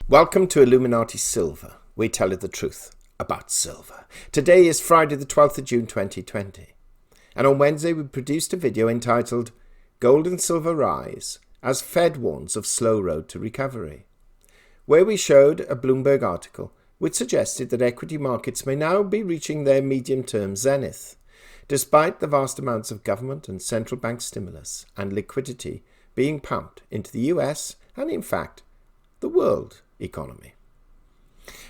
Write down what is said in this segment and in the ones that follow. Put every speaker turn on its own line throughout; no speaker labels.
Welcome to Illuminati Silver. We tell you the truth about silver. Today is Friday the 12th of June 2020. And on Wednesday we produced a video entitled Gold and Silver Rise as Fed Warns of Slow Road to Recovery, where we showed a Bloomberg article which suggested that equity markets may now be reaching their medium-term zenith, despite the vast amounts of government and central bank stimulus and liquidity being pumped into the US and, in fact, the world economy.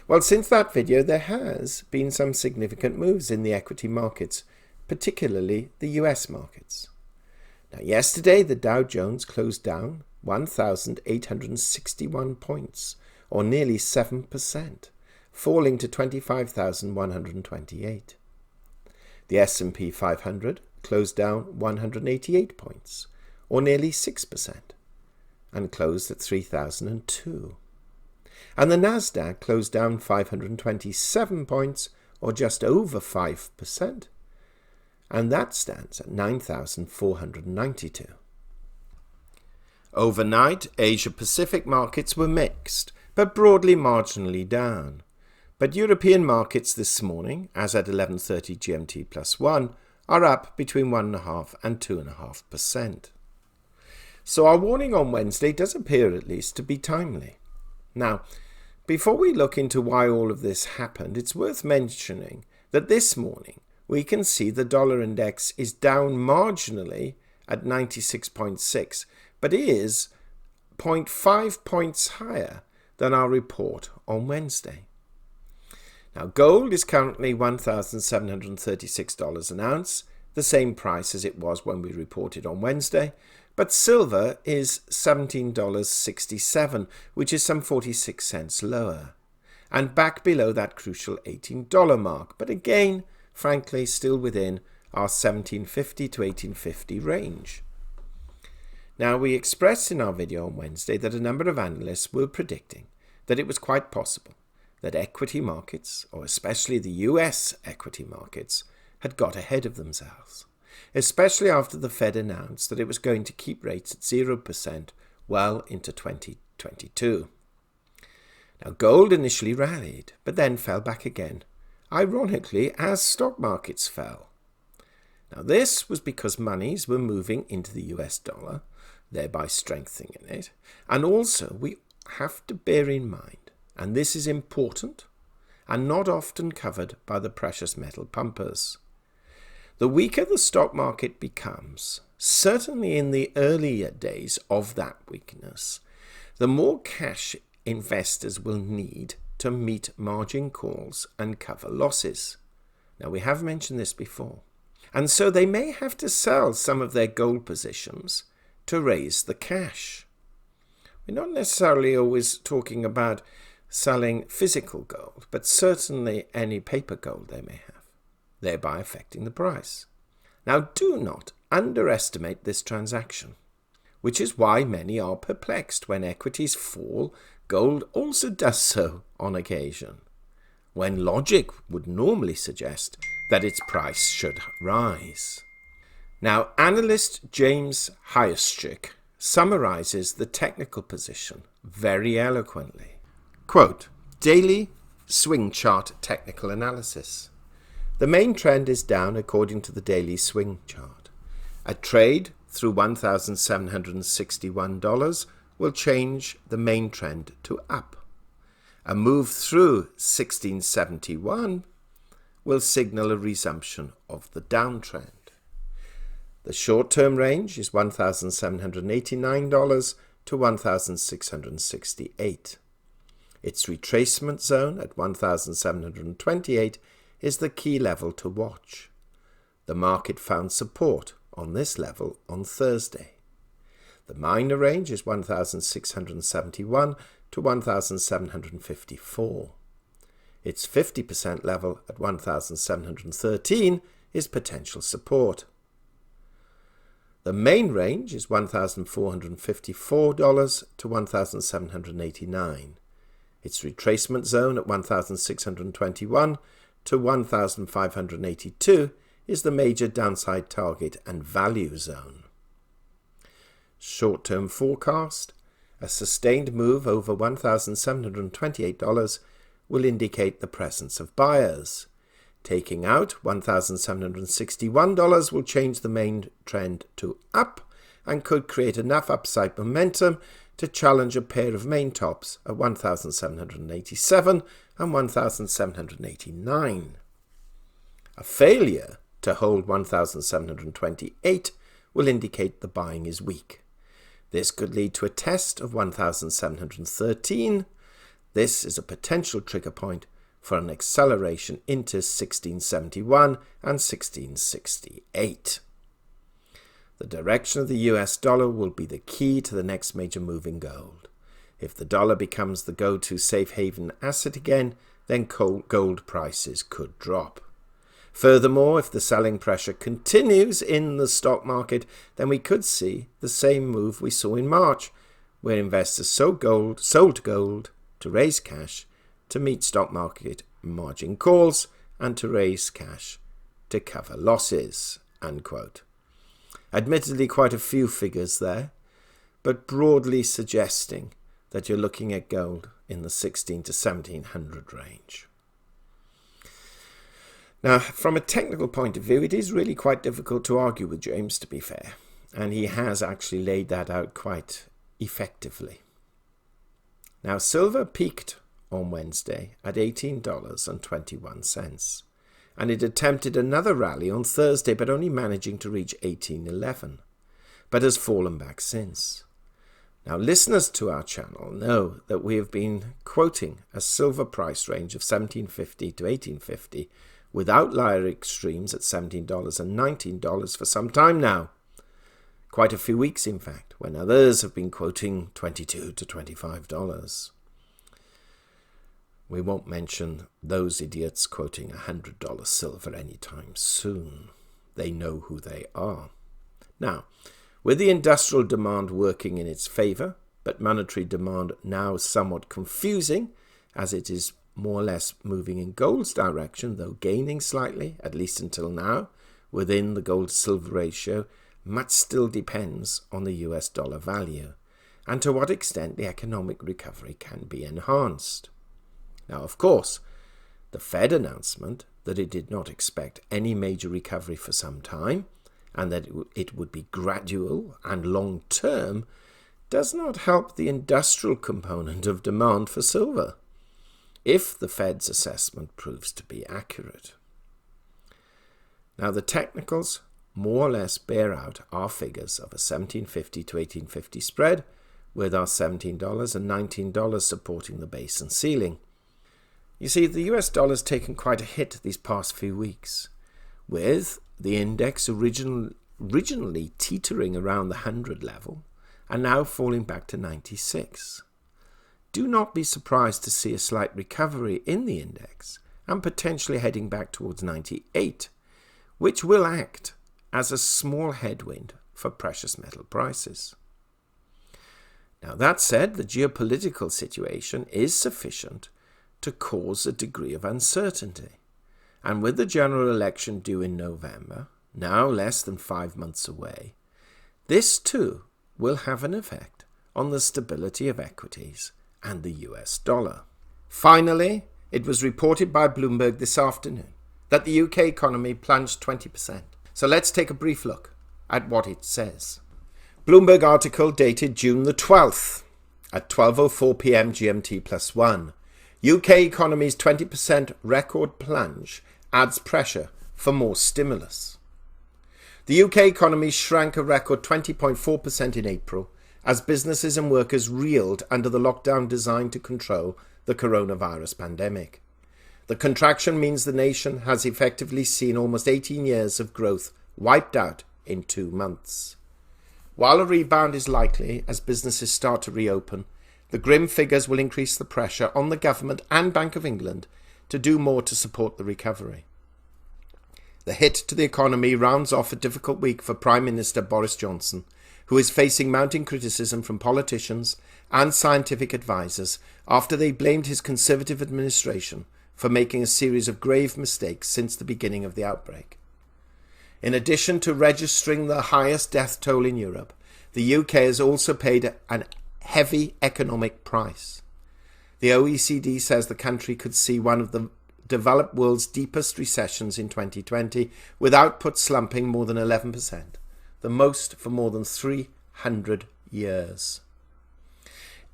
Well, since that video, there has been some significant moves in the equity markets, particularly the US markets. Now, yesterday, the Dow Jones closed down 1,861 points, or nearly 7%, falling to 25,128. The S&P 500 closed down 188 points, or nearly 6%, and closed at 3,002. And the Nasdaq closed down 527 points, or just over 5%, and that stands at 9,492. Overnight, Asia-Pacific markets were mixed, but broadly marginally down. But European markets this morning, as at 11:30 GMT plus 1, are up between 1.5% and 2.5%. So our warning on Wednesday does appear at least to be timely. Now, before we look into why all of this happened, it's worth mentioning that this morning we can see the dollar index is down marginally at 96.6, but is 0.5 points higher than our report on Wednesday. Now, gold is currently $1,736 an ounce, the same price as it was when we reported on Wednesday, but silver is $17.67, which is some 46 cents lower, and back below that crucial $18 mark, but again, frankly, still within our $17.50 to $18.50 range. Now, we expressed in our video on Wednesday that a number of analysts were predicting that it was quite possible that equity markets, or especially the US equity markets, had got ahead of themselves, especially after the Fed announced that it was going to keep rates at 0% well into 2022. Now, gold initially rallied, but then fell back again, ironically, as stock markets fell. Now, this was because monies were moving into the US dollar, thereby strengthening it, and also we have to bear in mind, and this is important and not often covered by the precious metal pumpers, the weaker the stock market becomes, certainly in the earlier days of that weakness, the more cash investors will need to meet margin calls and cover losses. Now, we have mentioned this before. And so they may have to sell some of their gold positions to raise the cash. We're not necessarily always talking about selling physical gold, but certainly any paper gold they may have, thereby affecting the price. Now, do not underestimate this transaction, which is why many are perplexed when equities fall. Gold also does so on occasion, when logic would normally suggest that its price should rise. Now, analyst James Hyestrick summarizes the technical position very eloquently. Quote, daily swing chart technical analysis. The main trend is down according to the daily swing chart. A trade through $1,761 will change the main trend to up. A move through 1671 will signal a resumption of the downtrend. The short-term range is $1,789 to $1,668. Its retracement zone at 1,728 is the key level to watch. The market found support on this level on Thursday. The minor range is 1,671 to 1,754. Its 50% level at 1,713 is potential support. The main range is $1,454 to $1,789. Its retracement zone at 1,621 to 1,582 is the major downside target and value zone. Short-term forecast A sustained move over $1,728 will indicate the presence of buyers. Taking out $1,761 will change the main trend to up and could create enough upside momentum to challenge a pair of main tops at 1,787 and 1,789. A failure to hold 1,728 will indicate the buying is weak. This could lead to a test of 1,713. This is a potential trigger point for an acceleration into 1671 and 1668. The direction of the US dollar will be the key to the next major move in gold. If the dollar becomes the go-to safe haven asset again, then gold prices could drop. Furthermore, if the selling pressure continues in the stock market, then we could see the same move we saw in March, where investors sold gold to raise cash to meet stock market margin calls and to raise cash to cover losses, unquote. Admittedly, quite a few figures there, but broadly suggesting that you're looking at gold in the 16 to 1700 range. Now, from a technical point of view, it is really quite difficult to argue with James, to be fair, and he has actually laid that out quite effectively. Now, silver peaked on Wednesday at $18.21, and it attempted another rally on Thursday, but only managing to reach $18.11, but has fallen back since. Now, listeners to our channel know that we have been quoting a silver price range of $17.50 to $18.50 with outlier extremes at $17 and $19 for some time now. Quite a few weeks, in fact, when others have been quoting $22 to $25. We won't mention those idiots quoting $100 silver anytime soon. They know who they are. Now, with the industrial demand working in its favour, but monetary demand now somewhat confusing, as it is more or less moving in gold's direction, though gaining slightly, at least until now, within the gold-silver ratio, much still depends on the US dollar value, and to what extent the economic recovery can be enhanced. Now, of course, the Fed announcement that it did not expect any major recovery for some time, and that it would be gradual and long-term, does not help the industrial component of demand for silver, if the Fed's assessment proves to be accurate. Now, the technicals more or less bear out our figures of a $17.50 to $18.50 spread, with our $17 and $19 supporting the base and ceiling. You see, the US dollar's taken quite a hit these past few weeks, with the index originally teetering around the 100 level and now falling back to 96. Do not be surprised to see a slight recovery in the index and potentially heading back towards 98, which will act as a small headwind for precious metal prices. Now, that said, the geopolitical situation is sufficient to cause a degree of uncertainty, and with the general election due in November, now less than 5 months away, this too will have an effect on the stability of equities and the US dollar. Finally, it was reported by Bloomberg this afternoon that the UK economy plunged 20%. So let's take a brief look at what it says. Bloomberg article dated June the 12th at 12:04 p.m. GMT +1. UK economy's 20% record plunge adds pressure for more stimulus. The UK economy shrank a record 20.4% in April as businesses and workers reeled under the lockdown designed to control the coronavirus pandemic. The contraction means the nation has effectively seen almost 18 years of growth wiped out in 2 months. While a rebound is likely as businesses start to reopen, the grim figures will increase the pressure on the government and Bank of England to do more to support the recovery. The hit to the economy rounds off a difficult week for Prime Minister Boris Johnson, who is facing mounting criticism from politicians and scientific advisors after they blamed his Conservative administration for making a series of grave mistakes since the beginning of the outbreak. In addition to registering the highest death toll in Europe, the UK has also paid a heavy economic price. The OECD says the country could see one of the developed world's deepest recessions in 2020, with output slumping more than 11%, the most for more than 300 years.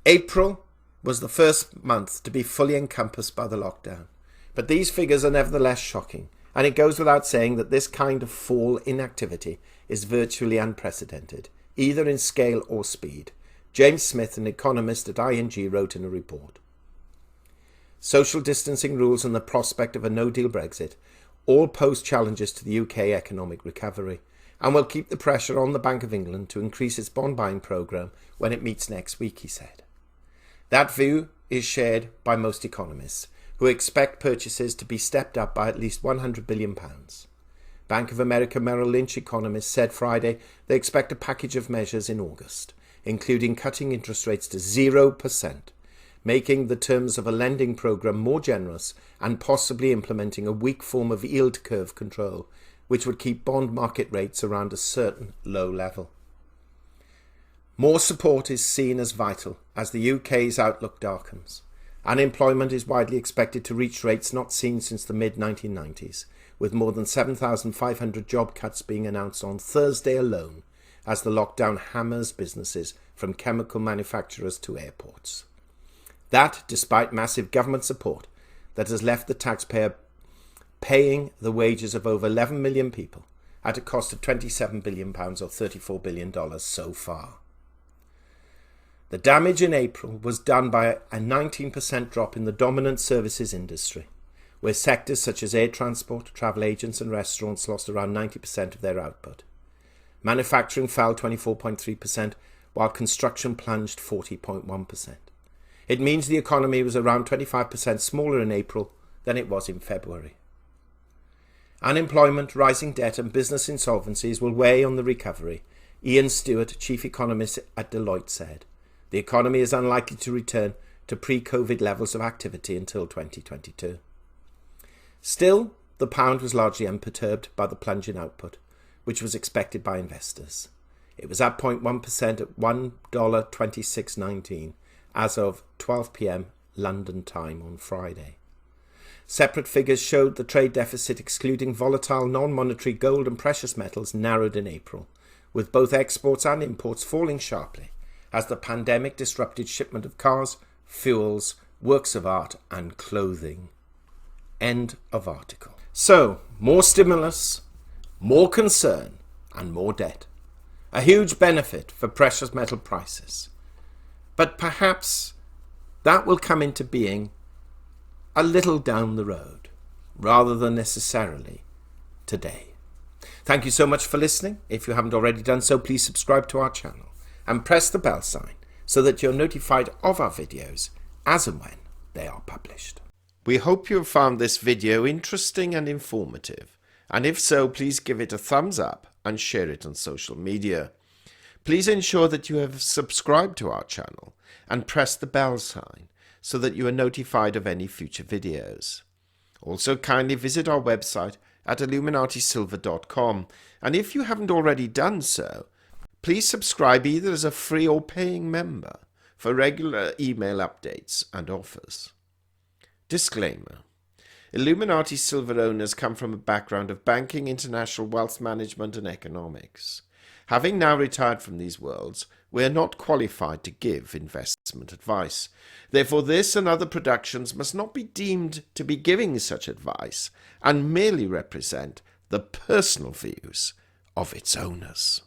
April was the first month to be fully encompassed by the lockdown, but these figures are nevertheless shocking, and it goes without saying that this kind of fall in activity is virtually unprecedented, either in scale or speed. James Smith, an economist at ING, wrote in a report. Social distancing rules and the prospect of a no-deal Brexit all pose challenges to the UK economic recovery and will keep the pressure on the Bank of England to increase its bond buying programme when it meets next week, he said. That view is shared by most economists, who expect purchases to be stepped up by at least £100 billion. Bank of America Merrill Lynch economists said Friday they expect a package of measures in August, including cutting interest rates to 0%, making the terms of a lending programme more generous and possibly implementing a weak form of yield curve control, which would keep bond market rates around a certain low level. More support is seen as vital as the UK's outlook darkens. Unemployment is widely expected to reach rates not seen since the mid-1990s, with more than 7,500 job cuts being announced on Thursday alone as the lockdown hammers businesses from chemical manufacturers to airports. That despite massive government support that has left the taxpayer paying the wages of over 11 million people at a cost of £27 billion or $34 billion so far. The damage in April was done by a 19% drop in the dominant services industry, where sectors such as air transport, travel agents and restaurants lost around 90% of their output. Manufacturing fell 24.3%, while construction plunged 40.1%. It means the economy was around 25% smaller in April than it was in February. Unemployment, rising debt and business insolvencies will weigh on the recovery, Ian Stewart, chief economist at Deloitte, said. The economy is unlikely to return to pre-COVID levels of activity until 2022. Still, the pound was largely unperturbed by the plunge in output, which was expected by investors. It was up 0.1% at $1.2619 as of 12 p.m. London time on Friday. Separate figures showed the trade deficit excluding volatile non-monetary gold and precious metals narrowed in April, with both exports and imports falling sharply as the pandemic disrupted shipment of cars, fuels, works of art and clothing. End of article. So, more stimulus, more concern and more debt. A huge benefit for precious metal prices. But perhaps that will come into being a little down the road, rather than necessarily today. Thank you so much for listening. If you haven't already done so, please subscribe to our channel and press the bell sign so that you're notified of our videos as and when they are published. We hope you have found this video interesting and informative, and if so, please give it a thumbs up and share it on social media. Please ensure that you have subscribed to our channel and press the bell sign so that you are notified of any future videos. Also, kindly visit our website at illuminatisilver.com, and if you haven't already done so, please subscribe either as a free or paying member for regular email updates and offers. Disclaimer. Illuminati Silver owners come from a background of banking, international wealth management and economics. Having now retired from these worlds, we are not qualified to give investment advice. Therefore, this and other productions must not be deemed to be giving such advice and merely represent the personal views of its owners.